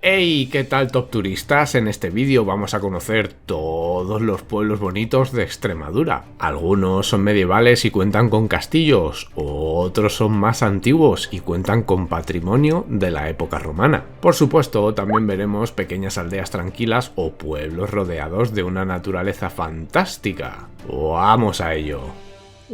Hey, ¿qué tal top turistas? En este vídeo vamos a conocer todos los pueblos bonitos de Extremadura. Algunos son medievales y cuentan con castillos, otros son más antiguos y cuentan con patrimonio de la época romana. Por supuesto, también veremos pequeñas aldeas tranquilas o pueblos rodeados de una naturaleza fantástica. ¡Vamos a ello!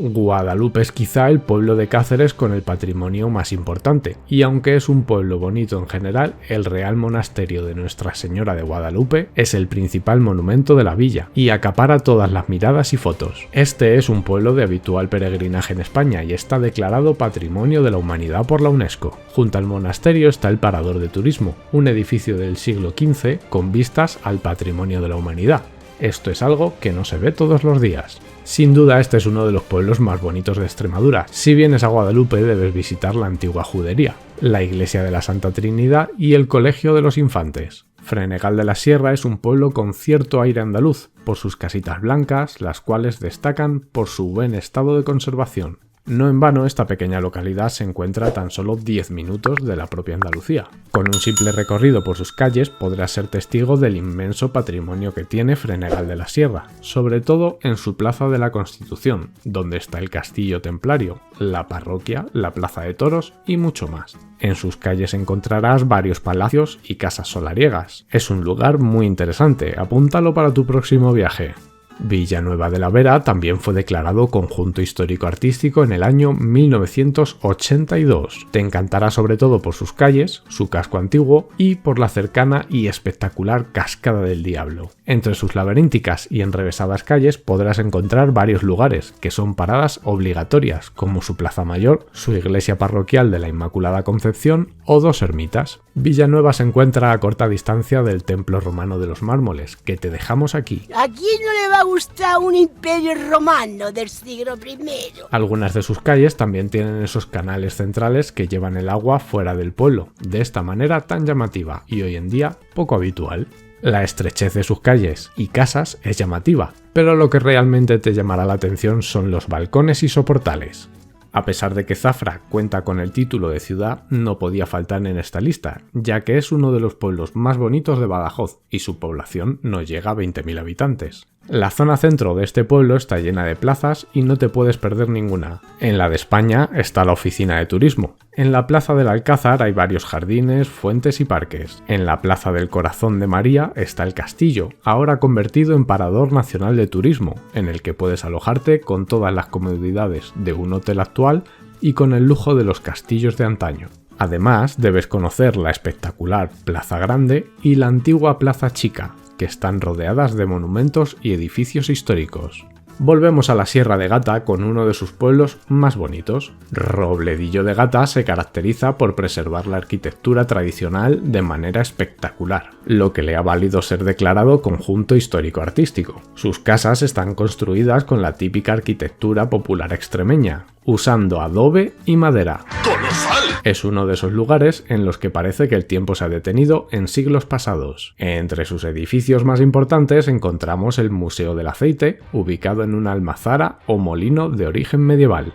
Guadalupe es quizá el pueblo de Cáceres con el patrimonio más importante, y aunque es un pueblo bonito en general, el Real Monasterio de Nuestra Señora de Guadalupe es el principal monumento de la villa, y acapara todas las miradas y fotos. Este es un pueblo de habitual peregrinaje en España y está declarado Patrimonio de la Humanidad por la UNESCO. Junto al monasterio está el Parador de Turismo, un edificio del siglo XV con vistas al Patrimonio de la Humanidad. Esto es algo que no se ve todos los días. Sin duda este es uno de los pueblos más bonitos de Extremadura. Si vienes a Guadalupe debes visitar la antigua judería, la iglesia de la Santa Trinidad y el Colegio de los Infantes. Frenegal de la Sierra es un pueblo con cierto aire andaluz, por sus casitas blancas, las cuales destacan por su buen estado de conservación. No en vano esta pequeña localidad se encuentra a tan solo 10 minutos de la propia Andalucía. Con un simple recorrido por sus calles podrás ser testigo del inmenso patrimonio que tiene Frenegal de la Sierra, sobre todo en su Plaza de la Constitución, donde está el Castillo Templario, la parroquia, la Plaza de Toros y mucho más. En sus calles encontrarás varios palacios y casas solariegas. Es un lugar muy interesante, apúntalo para tu próximo viaje. Villanueva de la Vera también fue declarado Conjunto Histórico-Artístico en el año 1982. Te encantará sobre todo por sus calles, su casco antiguo y por la cercana y espectacular Cascada del Diablo. Entre sus laberínticas y enrevesadas calles podrás encontrar varios lugares que son paradas obligatorias, como su Plaza Mayor, su iglesia parroquial de la Inmaculada Concepción o dos ermitas. Villanueva se encuentra a corta distancia del Templo Romano de los Mármoles, que te dejamos aquí. ¿A quién no le va a gustar un imperio romano del siglo I? Algunas de sus calles también tienen esos canales centrales que llevan el agua fuera del pueblo, de esta manera tan llamativa y hoy en día poco habitual. La estrechez de sus calles y casas es llamativa, pero lo que realmente te llamará la atención son los balcones y soportales. A pesar de que Zafra cuenta con el título de ciudad, no podía faltar en esta lista, ya que es uno de los pueblos más bonitos de Badajoz y su población no llega a 20.000 habitantes. La zona centro de este pueblo está llena de plazas y no te puedes perder ninguna. En la de España está la oficina de turismo. En la plaza del Alcázar hay varios jardines, fuentes y parques. En la plaza del Corazón de María está el castillo, ahora convertido en parador nacional de turismo, en el que puedes alojarte con todas las comodidades de un hotel actual y con el lujo de los castillos de antaño. Además, debes conocer la espectacular Plaza Grande y la antigua Plaza Chica, que están rodeadas de monumentos y edificios históricos. Volvemos a la Sierra de Gata con uno de sus pueblos más bonitos. Robledillo de Gata se caracteriza por preservar la arquitectura tradicional de manera espectacular, lo que le ha valido ser declarado Conjunto Histórico-Artístico. Sus casas están construidas con la típica arquitectura popular extremeña, usando adobe y madera. ¡Colosal! Es uno de esos lugares en los que parece que el tiempo se ha detenido en siglos pasados. Entre sus edificios más importantes encontramos el Museo del Aceite, ubicado en una almazara o molino de origen medieval.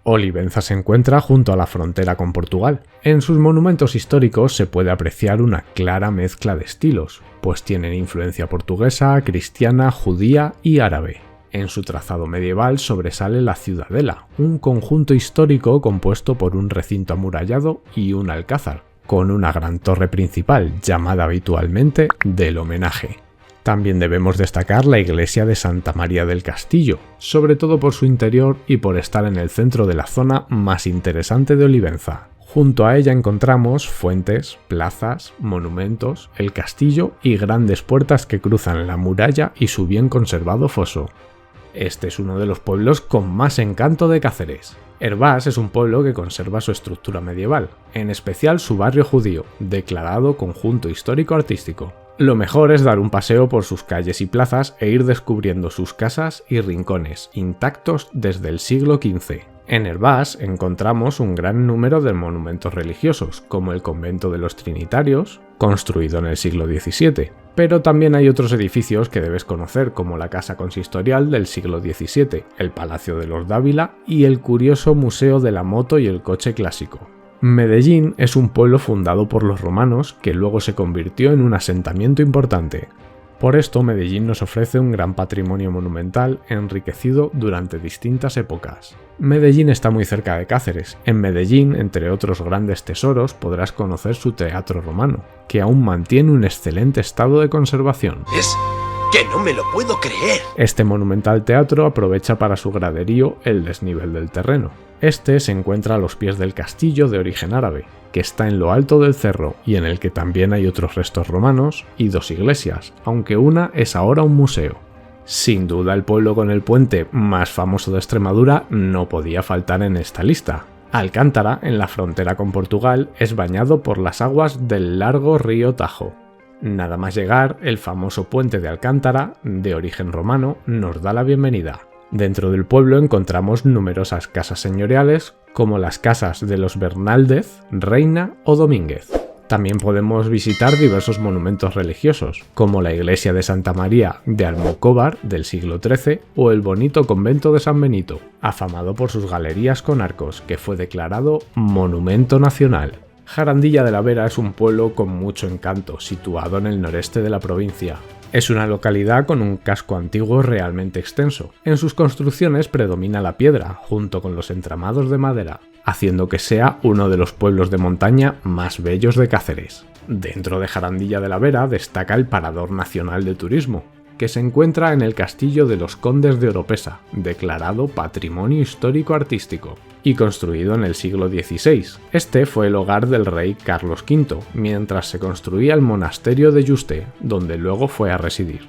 Olivenza se encuentra junto a la frontera con Portugal. En sus monumentos históricos se puede apreciar una clara mezcla de estilos, pues tienen influencia portuguesa, cristiana, judía y árabe. En su trazado medieval sobresale la Ciudadela, un conjunto histórico compuesto por un recinto amurallado y un alcázar, con una gran torre principal llamada habitualmente del Homenaje. También debemos destacar la iglesia de Santa María del Castillo, sobre todo por su interior y por estar en el centro de la zona más interesante de Olivenza. Junto a ella encontramos fuentes, plazas, monumentos, el castillo y grandes puertas que cruzan la muralla y su bien conservado foso. Este es uno de los pueblos con más encanto de Cáceres. Hervás es un pueblo que conserva su estructura medieval, en especial su barrio judío, declarado Conjunto Histórico-Artístico. Lo mejor es dar un paseo por sus calles y plazas e ir descubriendo sus casas y rincones, intactos desde el siglo XV. En Hervás encontramos un gran número de monumentos religiosos, como el convento de los Trinitarios, construido en el siglo XVII. Pero también hay otros edificios que debes conocer, como la Casa Consistorial del siglo XVII, el Palacio de los Dávila y el curioso Museo de la Moto y el Coche Clásico. Medellín es un pueblo fundado por los romanos que luego se convirtió en un asentamiento importante. Por esto, Medellín nos ofrece un gran patrimonio monumental enriquecido durante distintas épocas. Medellín está muy cerca de Cáceres. En Medellín, entre otros grandes tesoros, podrás conocer su teatro romano, que aún mantiene un excelente estado de conservación. ¡Es que no me lo puedo creer! Este monumental teatro aprovecha para su graderío el desnivel del terreno. Este se encuentra a los pies del castillo de origen árabe, que está en lo alto del cerro y en el que también hay otros restos romanos y 2 iglesias, aunque una es ahora un museo. Sin duda el pueblo con el puente más famoso de Extremadura no podía faltar en esta lista. Alcántara, en la frontera con Portugal, es bañado por las aguas del largo río Tajo. Nada más llegar, el famoso puente de Alcántara, de origen romano, nos da la bienvenida. Dentro del pueblo encontramos numerosas casas señoriales, como las casas de los Bernaldez, Reina o Domínguez. También podemos visitar diversos monumentos religiosos, como la iglesia de Santa María de Almocóvar del siglo XIII o el bonito convento de San Benito, afamado por sus galerías con arcos, que fue declarado Monumento Nacional. Jarandilla de la Vera es un pueblo con mucho encanto, situado en el noreste de la provincia. Es una localidad con un casco antiguo realmente extenso. En sus construcciones predomina la piedra, junto con los entramados de madera, haciendo que sea uno de los pueblos de montaña más bellos de Cáceres. Dentro de Jarandilla de la Vera destaca el Parador Nacional de Turismo, que se encuentra en el castillo de los Condes de Oropesa, declarado Patrimonio Histórico Artístico, y construido en el siglo XVI. Este fue el hogar del rey Carlos V, mientras se construía el monasterio de Yuste, donde luego fue a residir.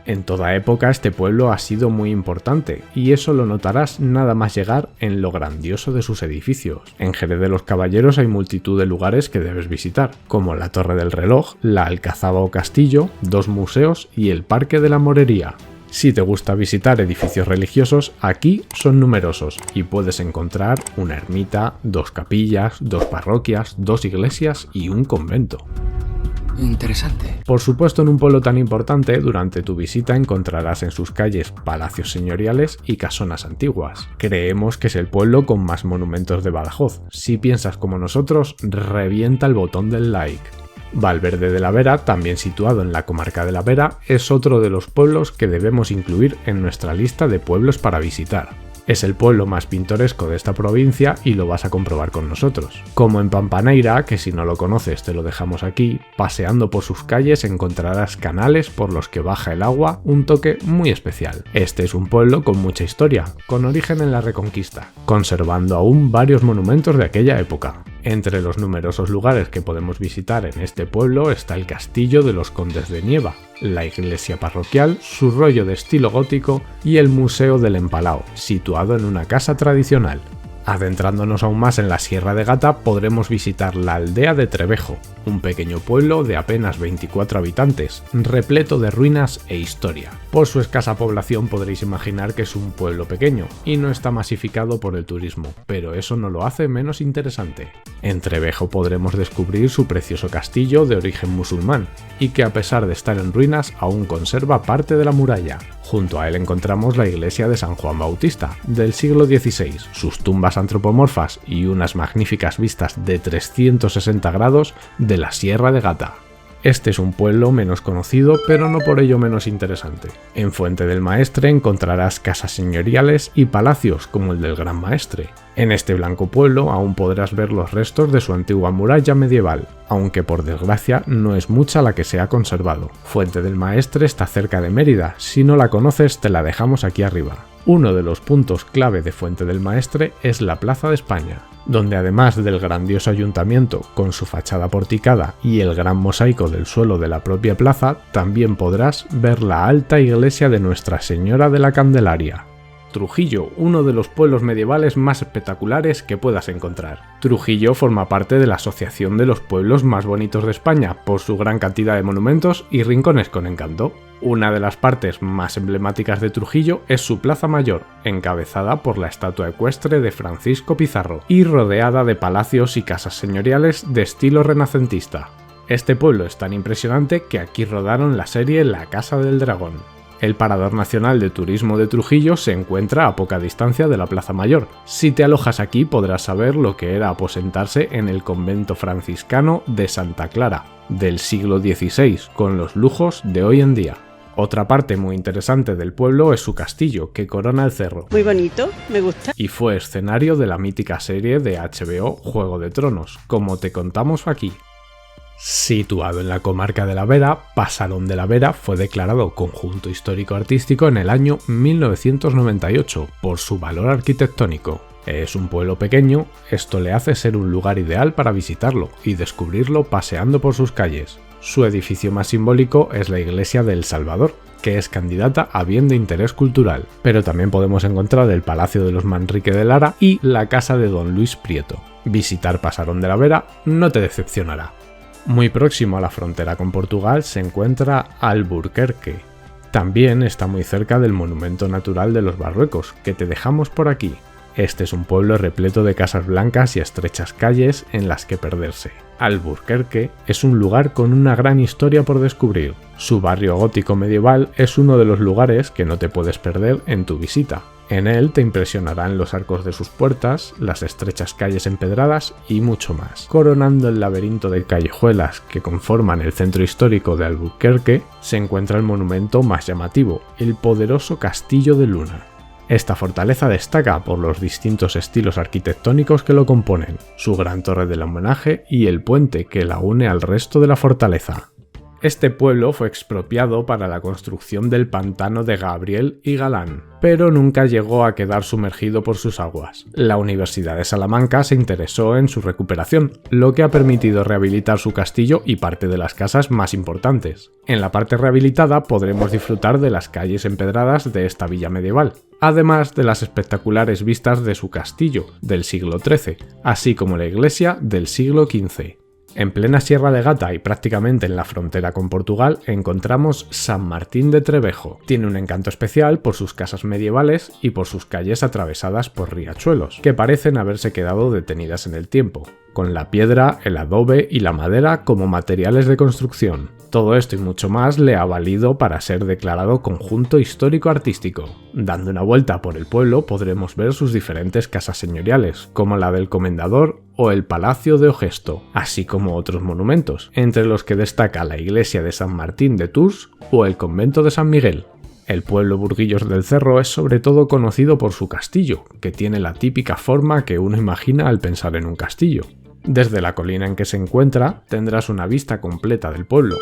En toda época este pueblo ha sido muy importante, y eso lo notarás nada más llegar en lo grandioso de sus edificios. En Jerez de los Caballeros hay multitud de lugares que debes visitar, como la Torre del Reloj, la Alcazaba o Castillo, 2 museos y el Parque de la Morería. Si te gusta visitar edificios religiosos, aquí son numerosos y puedes encontrar una ermita, 2 capillas, 2 parroquias, 2 iglesias y un convento. Interesante. Por supuesto, en un pueblo tan importante, durante tu visita encontrarás en sus calles palacios señoriales y casonas antiguas. Creemos que es el pueblo con más monumentos de Badajoz. Si piensas como nosotros, revienta el botón del like. Valverde de la Vera, también situado en la comarca de la Vera, es otro de los pueblos que debemos incluir en nuestra lista de pueblos para visitar. Es el pueblo más pintoresco de esta provincia y lo vas a comprobar con nosotros. Como en Pampaneira, que si no lo conoces te lo dejamos aquí, paseando por sus calles encontrarás canales por los que baja el agua, un toque muy especial. Este es un pueblo con mucha historia, con origen en la Reconquista, conservando aún varios monumentos de aquella época. Entre los numerosos lugares que podemos visitar en este pueblo está el Castillo de los Condes de Nieva, la iglesia parroquial, su rollo de estilo gótico y el Museo del Empalao, situado en una casa tradicional. Adentrándonos aún más en la Sierra de Gata podremos visitar la aldea de Trevejo, un pequeño pueblo de apenas 24 habitantes, repleto de ruinas e historia. Por su escasa población podréis imaginar que es un pueblo pequeño y no está masificado por el turismo, pero eso no lo hace menos interesante. En Trevejo podremos descubrir su precioso castillo de origen musulmán y que a pesar de estar en ruinas aún conserva parte de la muralla. Junto a él encontramos la iglesia de San Juan Bautista, del siglo XVI, sus tumbas antropomorfas y unas magníficas vistas de 360 grados de la Sierra de Gata. Este es un pueblo menos conocido, pero no por ello menos interesante. En Fuente del Maestre encontrarás casas señoriales y palacios como el del Gran Maestre. En este blanco pueblo aún podrás ver los restos de su antigua muralla medieval, aunque por desgracia no es mucha la que se ha conservado. Fuente del Maestre está cerca de Mérida, si no la conoces te la dejamos aquí arriba. Uno de los puntos clave de Fuente del Maestre es la Plaza de España, donde además del grandioso ayuntamiento con su fachada porticada y el gran mosaico del suelo de la propia plaza, también podrás ver la alta iglesia de Nuestra Señora de la Candelaria. Trujillo, uno de los pueblos medievales más espectaculares que puedas encontrar. Trujillo forma parte de la Asociación de los Pueblos Más Bonitos de España por su gran cantidad de monumentos y rincones con encanto. Una de las partes más emblemáticas de Trujillo es su Plaza Mayor, encabezada por la estatua ecuestre de Francisco Pizarro y rodeada de palacios y casas señoriales de estilo renacentista. Este pueblo es tan impresionante que aquí rodaron la serie La Casa del Dragón. El Parador Nacional de Turismo de Trujillo se encuentra a poca distancia de la Plaza Mayor. Si te alojas aquí podrás saber lo que era aposentarse en el convento franciscano de Santa Clara, del siglo XVI, con los lujos de hoy en día. Otra parte muy interesante del pueblo es su castillo, que corona el cerro. Muy bonito, me gusta. Y fue escenario de la mítica serie de HBO Juego de Tronos, como te contamos aquí. Situado en la comarca de la Vera, Pasarón de la Vera fue declarado Conjunto Histórico-Artístico en el año 1998 por su valor arquitectónico. Es un pueblo pequeño, esto le hace ser un lugar ideal para visitarlo y descubrirlo paseando por sus calles. Su edificio más simbólico es la Iglesia del Salvador, que es candidata a bien de interés cultural, pero también podemos encontrar el Palacio de los Manrique de Lara y la casa de Don Luis Prieto. Visitar Pasarón de la Vera no te decepcionará. Muy próximo a la frontera con Portugal se encuentra Alburquerque. También está muy cerca del Monumento Natural de los Barruecos, que te dejamos por aquí. Este es un pueblo repleto de casas blancas y estrechas calles en las que perderse. Alburquerque es un lugar con una gran historia por descubrir. Su barrio gótico medieval es uno de los lugares que no te puedes perder en tu visita. En él te impresionarán los arcos de sus puertas, las estrechas calles empedradas y mucho más. Coronando el laberinto de callejuelas que conforman el centro histórico de Alburquerque, se encuentra el monumento más llamativo, el poderoso Castillo de Luna. Esta fortaleza destaca por los distintos estilos arquitectónicos que lo componen, su gran torre del homenaje y el puente que la une al resto de la fortaleza. Este pueblo fue expropiado para la construcción del pantano de Gabriel y Galán, pero nunca llegó a quedar sumergido por sus aguas. La Universidad de Salamanca se interesó en su recuperación, lo que ha permitido rehabilitar su castillo y parte de las casas más importantes. En la parte rehabilitada podremos disfrutar de las calles empedradas de esta villa medieval, además de las espectaculares vistas de su castillo del siglo XIII, así como la iglesia del siglo XV. En plena Sierra de Gata y prácticamente en la frontera con Portugal encontramos San Martín de Trevejo. Tiene un encanto especial por sus casas medievales y por sus calles atravesadas por riachuelos, que parecen haberse quedado detenidas en el tiempo, con la piedra, el adobe y la madera como materiales de construcción. Todo esto y mucho más le ha valido para ser declarado Conjunto Histórico-Artístico. Dando una vuelta por el pueblo podremos ver sus diferentes casas señoriales, como la del Comendador o el Palacio de Ogesto, así como otros monumentos, entre los que destaca la iglesia de San Martín de Tours o el convento de San Miguel. El pueblo Burguillos del Cerro es sobre todo conocido por su castillo, que tiene la típica forma que uno imagina al pensar en un castillo. Desde la colina en que se encuentra tendrás una vista completa del pueblo,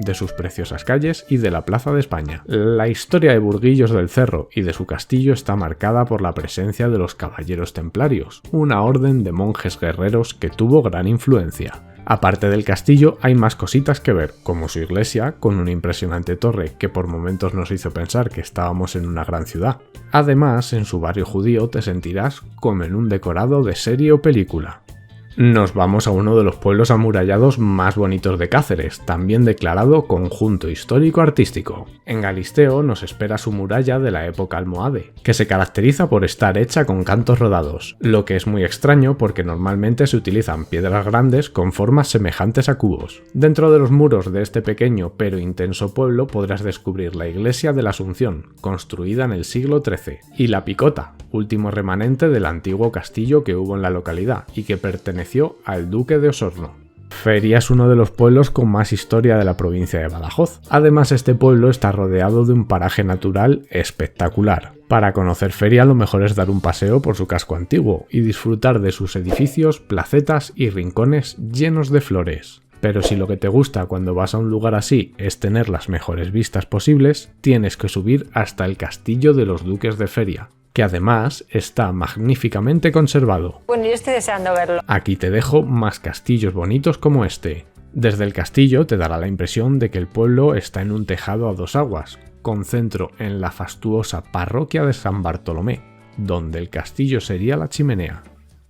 de sus preciosas calles y de la Plaza de España. La historia de Burguillos del Cerro y de su castillo está marcada por la presencia de los Caballeros Templarios, una orden de monjes guerreros que tuvo gran influencia. Aparte del castillo hay más cositas que ver, como su iglesia, con una impresionante torre que por momentos nos hizo pensar que estábamos en una gran ciudad. Además, en su barrio judío te sentirás como en un decorado de serie o película. Nos vamos a uno de los pueblos amurallados más bonitos de Cáceres, también declarado Conjunto Histórico-Artístico. En Galisteo nos espera su muralla de la época almohade, que se caracteriza por estar hecha con cantos rodados, lo que es muy extraño porque normalmente se utilizan piedras grandes con formas semejantes a cubos. Dentro de los muros de este pequeño pero intenso pueblo podrás descubrir la iglesia de la Asunción, construida en el siglo XIII, y la Picota, último remanente del antiguo castillo que hubo en la localidad y que perteneció al duque de Osorno. Feria es uno de los pueblos con más historia de la provincia de Badajoz. Además, este pueblo está rodeado de un paraje natural espectacular. Para conocer Feria lo mejor es dar un paseo por su casco antiguo y disfrutar de sus edificios, placetas y rincones llenos de flores. Pero si lo que te gusta cuando vas a un lugar así es tener las mejores vistas posibles, tienes que subir hasta el castillo de los duques de Feria, que además está magníficamente conservado. Bueno, yo estoy deseando verlo. Aquí te dejo más castillos bonitos como este. Desde el castillo te dará la impresión de que el pueblo está en un tejado a dos aguas, con centro en la fastuosa parroquia de San Bartolomé, donde el castillo sería la chimenea.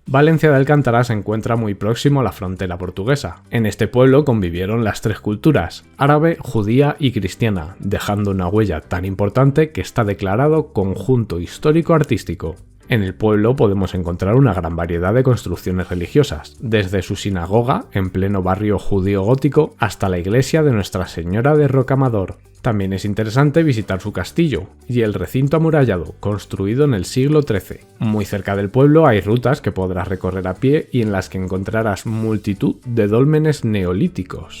Valencia de Alcántara se encuentra muy próximo a la frontera portuguesa. En este pueblo convivieron las tres culturas, árabe, judía y cristiana, dejando una huella tan importante que está declarado Conjunto Histórico-Artístico. En el pueblo podemos encontrar una gran variedad de construcciones religiosas, desde su sinagoga, en pleno barrio judío gótico, hasta la iglesia de Nuestra Señora de Rocamador. También es interesante visitar su castillo y el recinto amurallado, construido en el siglo XIII. Muy cerca del pueblo hay rutas que podrás recorrer a pie y en las que encontrarás multitud de dólmenes neolíticos.